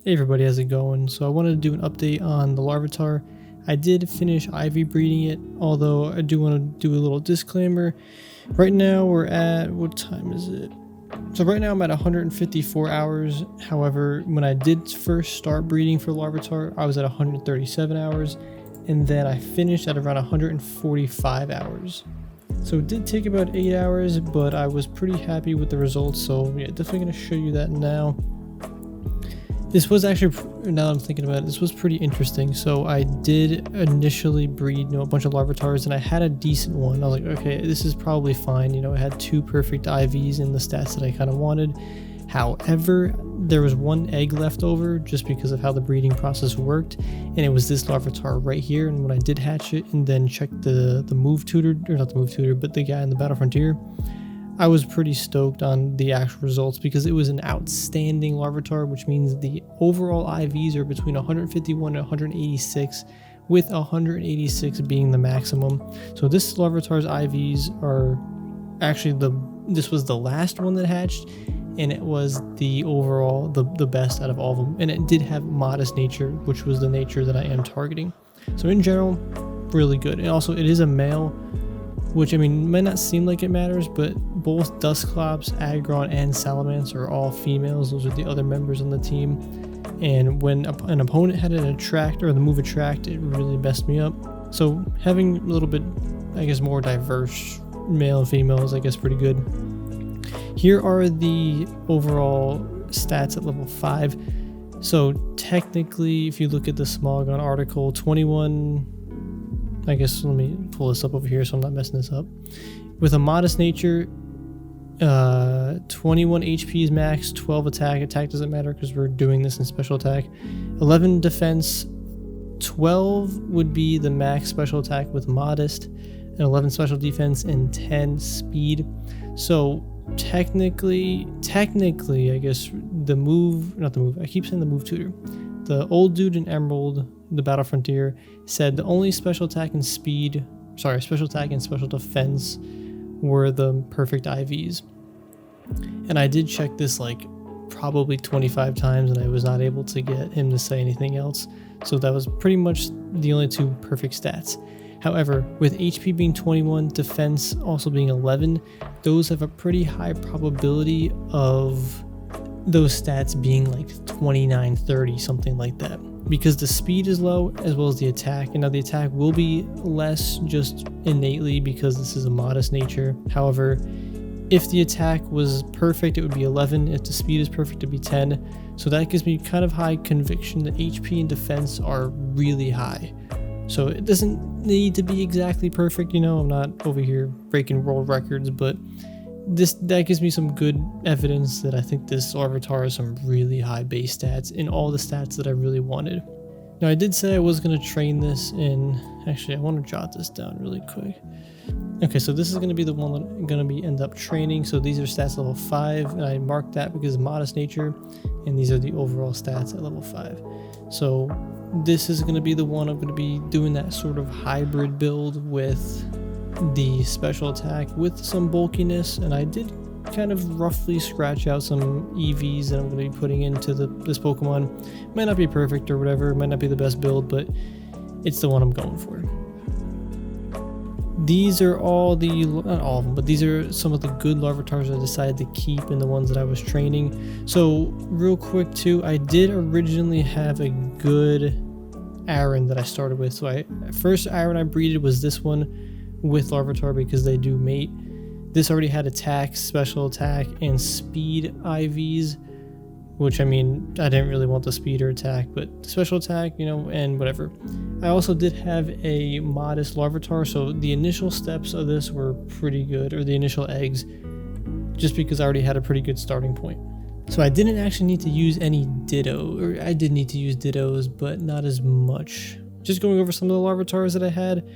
Hey everybody, how's it going? So I wanted to do an update on the Larvitar. I did finish IV breeding it, although I do want to do a little disclaimer. Right now we're at, what time is it? So right now I'm at 154 hours. However, when I did first start breeding for Larvitar, I was at 137 hours, and then I finished at around 145 hours. So it did take about 8 hours, but I was pretty happy with the results, so yeah, definitely going to show you that now. This was actually, now that I'm thinking about it, this was pretty interesting. So I did initially breed, a bunch of Larvitars, and I had a decent one. I was like, okay, this is probably fine. I had 2 perfect IVs in the stats that I kind of wanted. However, there was one egg left over just because of how the breeding process worked, and it was this Larvitar right here. And when I did hatch it and then check the move tutor, or not the move tutor, but the guy in the Battle Frontier, I was pretty stoked on the actual results because it was an outstanding Larvitar, which means the overall IVs are between 151 and 186, with 186 being the maximum. So this Larvitar's IVs are actually this was the last one that hatched, and it was the overall the best out of all of them. And it did have modest nature, which was the nature that I am targeting. So in general, really good. And also it is a male, which might not seem like it matters, but both Dusclops, Aggron, and Salamence are all females. Those are the other members on the team. And when an opponent had an attract, or the move attract, it really messed me up. So having a little bit, I guess, more diverse male and female is, I guess, pretty good. Here are the overall stats at level 5. So technically, if you look at the Small Gun article, 21... I guess let me pull this up over here so I'm not messing this up. With a modest nature, 21 HP is max, 12 attack. Attack doesn't matter because we're doing this in special attack. 11 defense, 12 would be the max special attack with modest, and 11 special defense, and 10 speed. So technically, I guess I keep saying the move tutor. The old dude in Emerald, the Battle Frontier, said the only special attack and special defense were the perfect IVs. And I did check this like probably 25 times, and I was not able to get him to say anything else. So that was pretty much the only 2 perfect stats. However, with HP being 21, defense also being 11, those have a pretty high probability of those stats being like 29, 30, something like that, because the speed is low as well as the attack. And now the attack will be less just innately because this is a modest nature. However, if the attack was perfect, it would be 11. If the speed is perfect, it'd be 10. So that gives me kind of high conviction that HP and defense are really high. So it doesn't need to be exactly perfect, I'm not over here breaking world records, but that gives me some good evidence that I think this Larvitar has some really high base stats in all the stats that I really wanted. Now I did say I was going to train this in, actually I want to jot this down really quick. Okay, so this is going to be the one that I'm going to end up training. So these are stats level 5, and I marked that because of modest nature, and these are the overall stats at level 5. So this is going to be the one I'm going to be doing that sort of hybrid build with the special attack with some bulkiness, and I did kind of roughly scratch out some EVs that I'm going to be putting into this Pokemon. Might not be perfect or whatever, might not be the best build, but it's the one I'm going for. These are not all of them, but these are some of the good Larvitars I decided to keep and the ones that I was training. So real quick too, I did originally have a good Aaron that I started with. So first Aaron I breeded was this one with Larvitar because they do mate. This already had attack, special attack, and speed IVs, which I didn't really want the speed or attack, but special attack, and whatever. I also did have a modest Larvitar, so the initial steps of this were pretty good, or the initial eggs, just because I already had a pretty good starting point. So I didn't actually need to use any Ditto, or I did need to use Dittos, but not as much. Just going over some of the Larvitars that I had,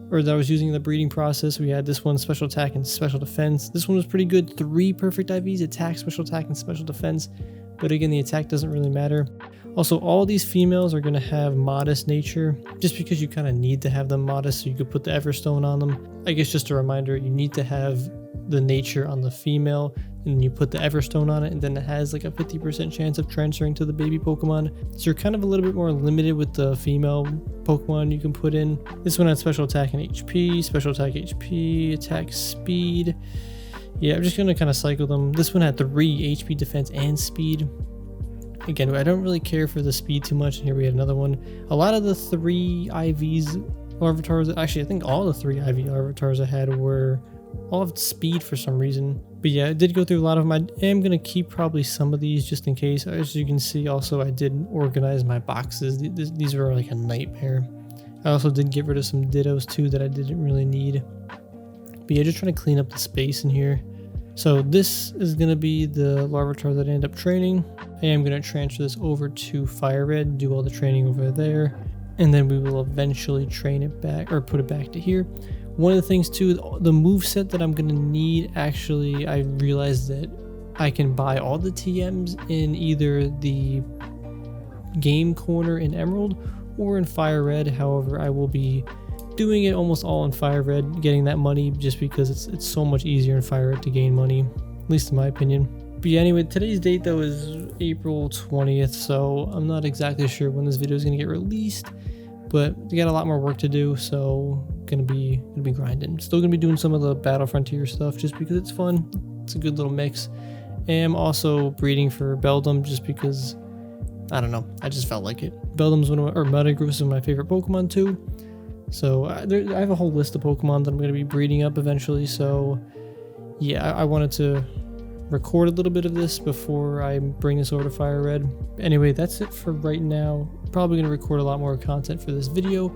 or that I was using in the breeding process. We had this one, special attack and special defense. This one was pretty good, 3 perfect IVs, attack, special attack, and special defense. But again, the attack doesn't really matter. Also, all these females are going to have modest nature, just because you kind of need to have them modest so you could put the Everstone on them. I guess just a reminder, you need to have the nature on the female and you put the Everstone on it, and then it has like a 50% chance of transferring to the baby Pokemon. So you're kind of a little bit more limited with the female Pokemon you can put in. This one had special attack and HP, special attack HP, attack speed. Yeah, I'm just gonna kind of cycle them. This one had 3 HP, defense, and speed. Again, I don't really care for the speed too much, and here we had another one. A lot of the 3 IVs Larvitars, actually I think all the 3 IV Larvitars I had were all of speed for some reason. But yeah, I did go through a lot of them. I am going to keep probably some of these just in case. As you can see, also I did organize my boxes. These were like a nightmare. I also did get rid of some Dittos too that I didn't really need. But yeah, just trying to clean up the space in here. So this is going to be the Larvitar that I end up training. I am going to transfer this over to Fire Red, do all the training over there. And then we will eventually train it back, or put it back to here. One of the things too, the moveset that I'm going to need, actually, I realized that I can buy all the TMs in either the Game Corner in Emerald or in Fire Red. However, I will be doing it almost all in Fire Red, getting that money just because it's so much easier in Fire Red to gain money, at least in my opinion. But yeah, anyway, today's date though is April 20th, so I'm not exactly sure when this video is going to get released, but we got a lot more work to do, so gonna be grinding. Still gonna be doing some of the Battle Frontier stuff just because it's fun. It's a good little mix. And I'm also breeding for Beldum just because, I don't know, I just felt like it. Beldum's one of my, or Metagross is my favorite Pokemon too. So I have a whole list of Pokemon that I'm gonna be breeding up eventually. So yeah, I wanted to record a little bit of this before I bring this over to Fire Red. Anyway, that's it for right now. Probably going to record a lot more content for this video,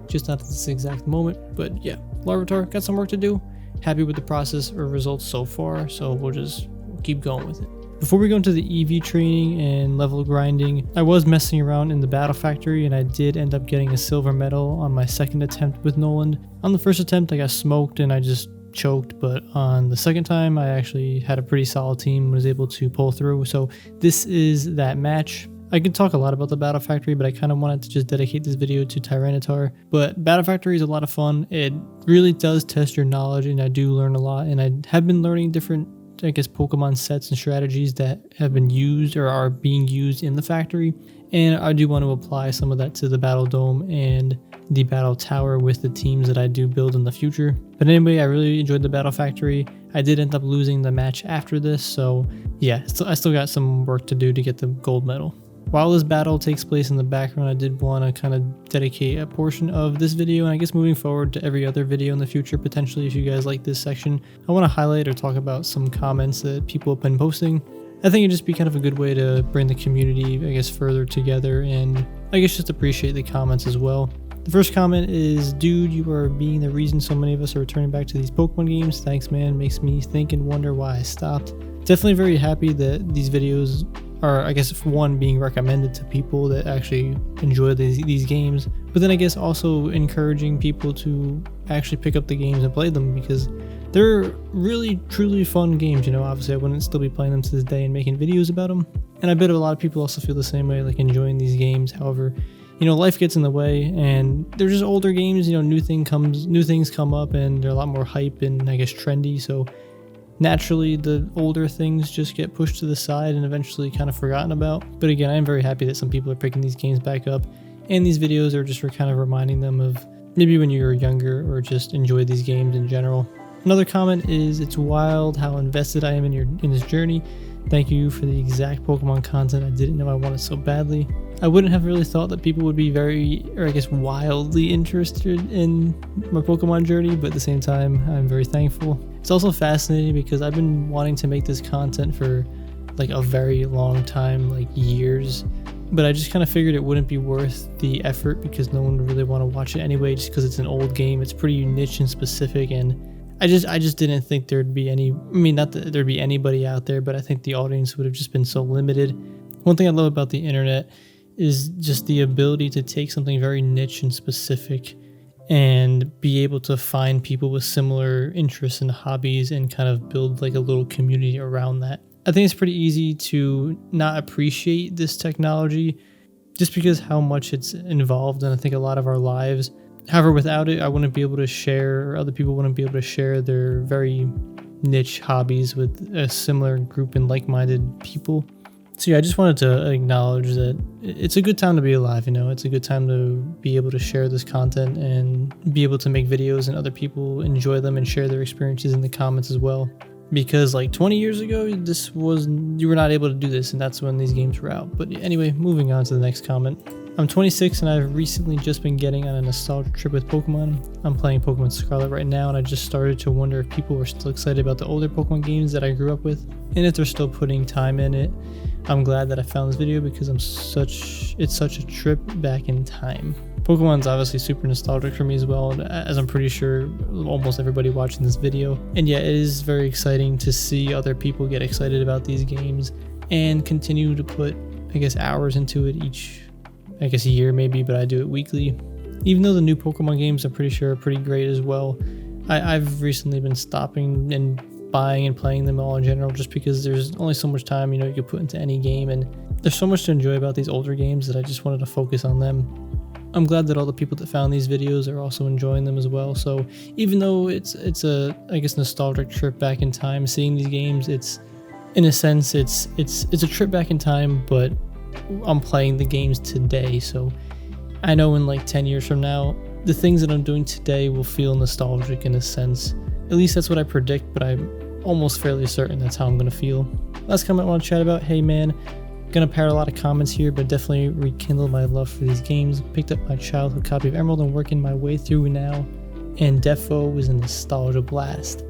just not at this exact moment. But yeah, Larvitar, got some work to do. Happy with the process or results so far, so we'll just keep going with it. Before we go into the EV training and level grinding, I was messing around in the Battle Factory and I did end up getting a silver medal on my second attempt with Noland. On the first attempt I got smoked and I just choked, but on the second time I actually had a pretty solid team and was able to pull through. So this is that match. I could talk a lot about the Battle Factory, but I kind of wanted to just dedicate this video to Tyranitar. But Battle Factory is a lot of fun. It really does test your knowledge, and I do learn a lot, and I have been learning different, I guess, Pokemon sets and strategies that have been used or are being used in the factory. And I do want to apply some of that to the Battle Dome and the Battle Tower with the teams that I do build in the future. But anyway, I really enjoyed the Battle Factory. I did end up losing the match after this, so yeah, I still got some work to do to get the gold medal. While this battle takes place in the background, I did want to kind of dedicate a portion of this video, and I guess moving forward to every other video in the future, potentially if you guys like this section, I want to highlight or talk about some comments that people have been posting. I think it'd just be kind of a good way to bring the community, I guess, further together, and I guess just appreciate the comments as well. The first comment is, dude, you are being the reason so many of us are returning back to these Pokemon games. Thanks, man. Makes me think and wonder why I stopped. Definitely very happy that these videos are, I guess, for one, being recommended to people that actually enjoy these games, but then I guess also encouraging people to actually pick up the games and play them, because they're really truly fun games. You know, obviously I wouldn't still be playing them to this day and making videos about them, and I bet a lot of people also feel the same way, like enjoying these games. However, you know, life gets in the way, and they're just older games. You know, new things come up, and they're a lot more hype and, I guess, trendy, so naturally the older things just get pushed to the side and eventually kind of forgotten about. But again, I am very happy that some people are picking these games back up, and these videos are just for kind of reminding them of maybe when you were younger or just enjoy these games in general. Another comment is, it's wild how invested I am in this journey. Thank you for the exact Pokemon content I didn't know I wanted so badly. I wouldn't have really thought that people would be very, or I guess wildly interested in my Pokemon journey, but at the same time, I'm very thankful. It's also fascinating because I've been wanting to make this content for like a very long time, like years, but I just kind of figured it wouldn't be worth the effort because no one would really want to watch it anyway, just because it's an old game. It's pretty niche and specific, and I just didn't think there'd be any, I mean, not that there'd be anybody out there, but I think the audience would have just been so limited. One thing I love about the internet is just the ability to take something very niche and specific and be able to find people with similar interests and hobbies and kind of build like a little community around that. I think it's pretty easy to not appreciate this technology just because how much it's involved in, I think, a lot of our lives. However, without it, I wouldn't be able to share, or other people wouldn't be able to share their very niche hobbies with a similar group and like-minded people. So yeah, I just wanted to acknowledge that it's a good time to be alive, you know, it's a good time to be able to share this content and be able to make videos and other people enjoy them and share their experiences in the comments as well. Because like 20 years ago, you were not able to do this, and that's when these games were out. But anyway, moving on to the next comment. I'm 26 and I've recently just been getting on a nostalgia trip with Pokemon. I'm playing Pokemon Scarlet right now, and I just started to wonder if people were still excited about the older Pokemon games that I grew up with, and if they're still putting time in it. I'm glad that I found this video because it's such a trip back in time. Pokemon's obviously super nostalgic for me as well, as I'm pretty sure almost everybody watching this video. And yeah, it is very exciting to see other people get excited about these games and continue to put, I guess, hours into it each, I guess, year maybe, but I do it weekly. Even though the new Pokemon games I'm pretty sure are pretty great as well, I've recently been stopping and buying and playing them all in general, just because there's only so much time, you know, you can put into any game, and there's so much to enjoy about these older games that I just wanted to focus on them. I'm glad that all the people that found these videos are also enjoying them as well. So even though it's a, I guess, nostalgic trip back in time, seeing these games, it's in a sense it's a trip back in time, but I'm playing the games today. So I know in like 10 years from now, the things that I'm doing today will feel nostalgic in a sense. At least that's what I predict, but I'm almost fairly certain that's how I'm going to feel. Last comment I want to chat about. Hey man, gonna parrot a lot of comments here, but definitely rekindled my love for these games. Picked up my childhood copy of Emerald and working my way through now, and Defo was a nostalgia blast.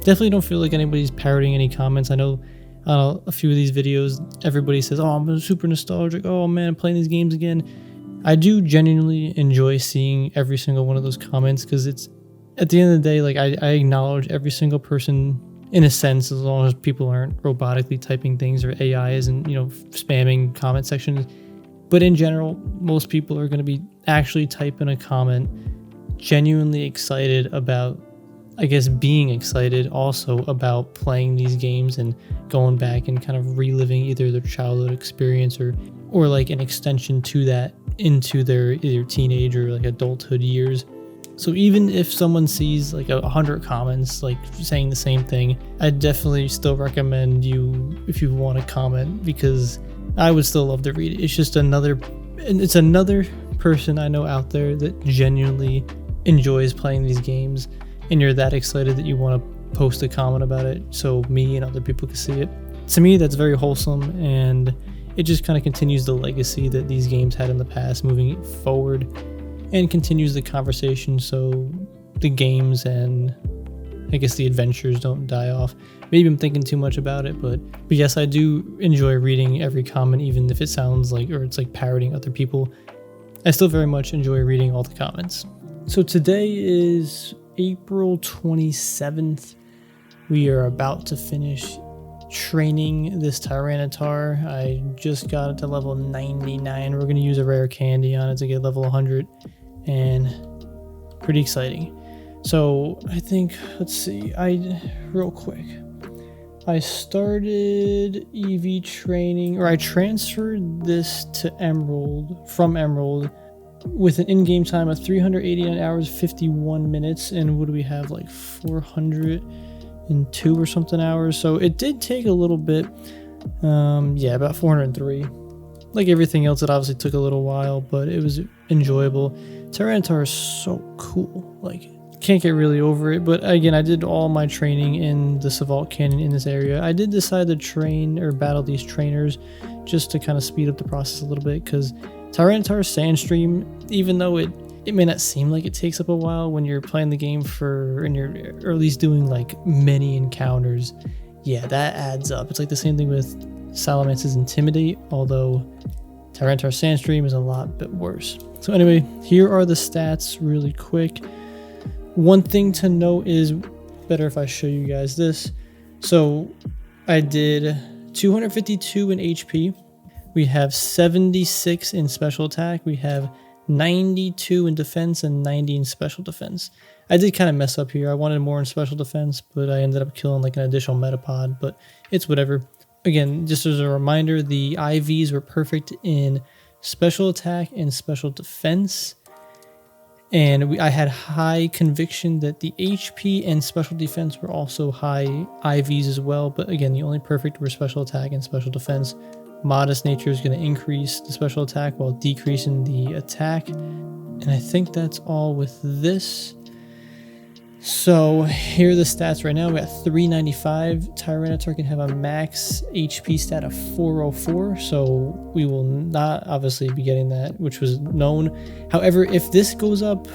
Definitely don't feel like anybody's parroting any comments. I know a few of these videos, everybody says, oh, I'm super nostalgic, oh man, I'm playing these games again. I do genuinely enjoy seeing every single one of those comments, because it's, at the end of the day, like I acknowledge every single person in a sense, as long as people aren't robotically typing things or AI isn't, you know, spamming comment sections. But in general, most people are going to be actually typing a comment genuinely excited about, I guess, being excited also about playing these games and going back and kind of reliving either their childhood experience or like an extension to that into their either teenage or like adulthood years. So even if someone sees like 100 comments like saying the same thing, I definitely still recommend you, if you want to comment, because I would still love to read it. It's just another person I know out there that genuinely enjoys playing these games, and you're that excited that you want to post a comment about it so me and other people can see it. To me, that's very wholesome, and it just kind of continues the legacy that these games had in the past, moving it forward, and continues the conversation so the games and I guess the adventures don't die off. Maybe I'm thinking too much about it, but yes, I do enjoy reading every comment, even if it sounds like, or it's like parroting other people. I still very much enjoy reading all the comments. So today is April 27th. We are about to finish training this Tyranitar. I just got it to level 99. We're going to use a rare candy on it to get level 100, and pretty exciting. So I think, let's see, real quick, I started EV training, or I transferred this to Emerald, from Emerald, with an in-game time of 389 hours, 51 minutes, and what do we have, like 402 or something hours. So it did take a little bit, yeah, about 403. Like everything else, it obviously took a little while, but it was enjoyable. Tyranitar is so cool, like, can't get really over it. But again, I did all my training in the Savalt Canyon in this area. I did decide to train or battle these trainers just to kind of speed up the process a little bit, because Tyranitar Sandstream, even though it may not seem like it takes up a while when you're playing the game and you're or at least doing like many encounters, yeah, that adds up. It's like the same thing with Salamance's Intimidate, although Tyranitar Sandstream is a lot bit worse. So anyway, here are the stats really quick. One thing to note is, better if I show you guys this. So I did 252 in HP. We have 76 in special attack. We have 92 in defense and 90 in special defense. I did kind of mess up here. I wanted more in special defense, but I ended up killing like an additional metapod, but it's whatever. Again, just as a reminder, the IVs were perfect in special attack and special defense. And I had high conviction that the HP and special defense were also high IVs as well. But again, the only perfect were special attack and special defense. Modest nature is going to increase the special attack while decreasing the attack. And I think that's all with this. So here are the stats right now. We got 395. Tyranitar can have a max HP stat of 404. So we will not obviously be getting that, which was known. However, if this goes up,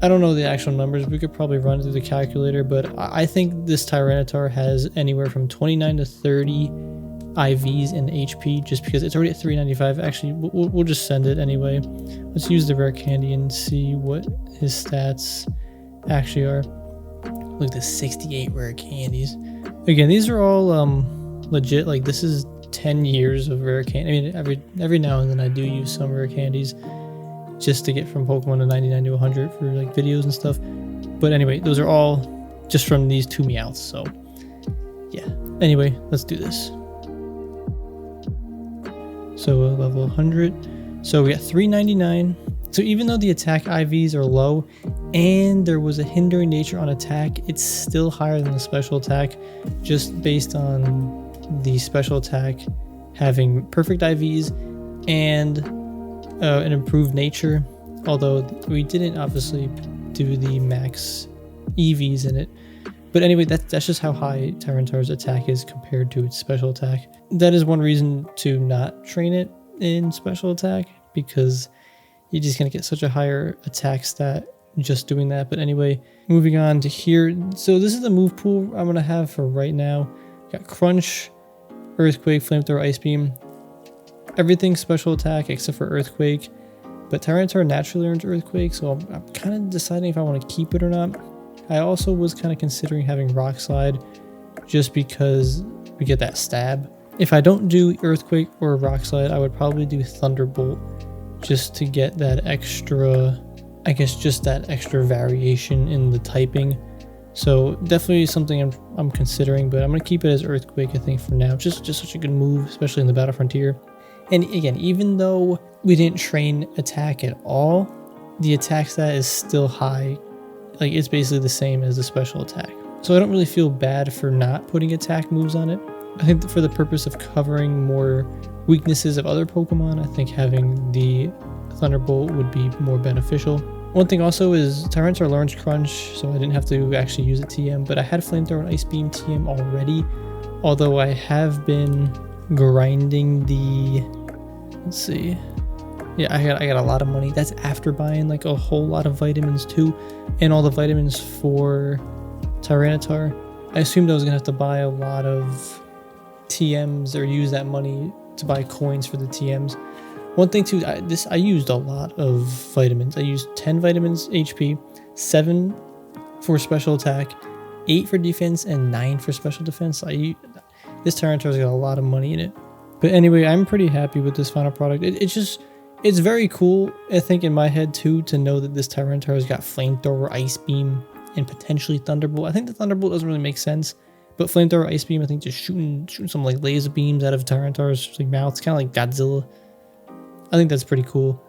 I don't know the actual numbers. We could probably run it through the calculator, but I think this Tyranitar has anywhere from 29 to 30 IVs and HP just because it's already at 395. Actually, we'll just send it anyway. Let's use the rare candy and see what his stats actually are. Look at this, 68 rare candies. Again, these are all legit. Like, this is 10 years of rare candy. I mean, every now and then I do use some rare candies just to get from Pokemon to 99 to 100 for like videos and stuff. But anyway, those are all just from these 2 Meowths. So yeah. Anyway, let's do this. So level 100. So we got 399. So even though the attack IVs are low and there was a hindering nature on attack, it's still higher than the special attack just based on the special attack having perfect IVs and an improved nature. Although we didn't obviously do the max EVs in it. But anyway, that's just how high Tyranitar's attack is compared to its special attack. That is one reason to not train it in special attack, because you're just going to get such a higher attack stat just doing that. But anyway, moving on to here. So this is the move pool I'm going to have for right now. Got Crunch, Earthquake, Flamethrower, Ice Beam. Everything special attack except for Earthquake. But Tyranitar naturally earns Earthquake, so I'm kind of deciding if I want to keep it or not. I also was kind of considering having Rock Slide just because we get that stab. If I don't do Earthquake or Rock Slide, I would probably do Thunderbolt just to get that extra, I guess just that extra variation in the typing. So definitely something I'm considering, but I'm going to keep it as Earthquake, I think, for now. Just such a good move, especially in the Battle Frontier. And again, even though we didn't train attack at all, the attack stat is still high. Like, it's basically the same as the special attack. So I don't really feel bad for not putting attack moves on it. I think that for the purpose of covering more weaknesses of other Pokemon, I think having the Thunderbolt would be more beneficial. One thing also is Tyranitar learns Crunch, so I didn't have to actually use a TM, but I had Flamethrower and Ice Beam TM already, although I have been grinding the, let's see, yeah, I got a lot of money. That's after buying like a whole lot of vitamins too, and all the vitamins for Tyranitar. I assumed I was gonna have to buy a lot of TMs or use that money to buy coins for the TMs. One thing too, I used a lot of vitamins. I used 10 vitamins HP, 7 for special attack, 8 for defense, and 9 for special defense. This Tyranitar's got a lot of money in it. But anyway, I'm pretty happy with this final product. It's very cool, I think, in my head too, to know that this Tyranitar's got Flamethrower, Ice Beam, and potentially Thunderbolt. I think the Thunderbolt doesn't really make sense, but Flamethrower, Ice Beam, I think just shooting some like laser beams out of Tyranitar's like mouth. It's kind of like Godzilla. I think that's pretty cool.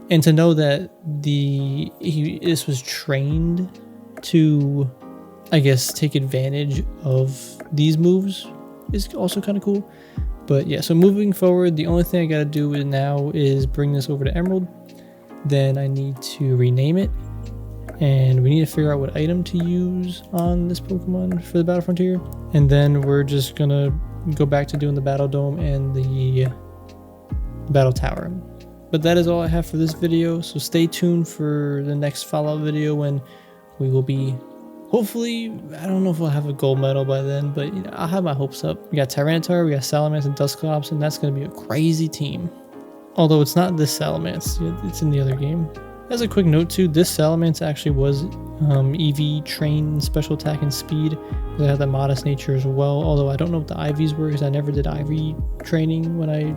And to know that this was trained to, I guess, take advantage of these moves is also kind of cool. But yeah, so moving forward, the only thing I gotta do now is bring this over to Emerald. Then I need to rename it. And we need to figure out what item to use on this Pokemon for the Battle Frontier. And then we're just gonna go back to doing the Battle Dome and the Battle Tower. But that is all I have for this video, so stay tuned for the next follow-up video when we will be, hopefully, I don't know if we'll have a gold medal by then, but you know, I'll have my hopes up. We got Tyranitar, we got Salamence and Dusclops, and that's going to be a crazy team. Although it's not this Salamence, it's in the other game. As a quick note too, this Salamence actually was EV trained special attack and speed. They had that modest nature as well, although I don't know what the IVs were because I never did IV training when I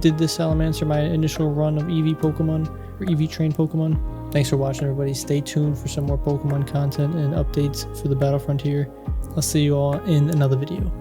did this Salamence or my initial run of EV Pokemon or EV trained Pokemon. Thanks for watching, everybody. Stay tuned for some more Pokemon content and updates for the Battle Frontier. I'll see you all in another video.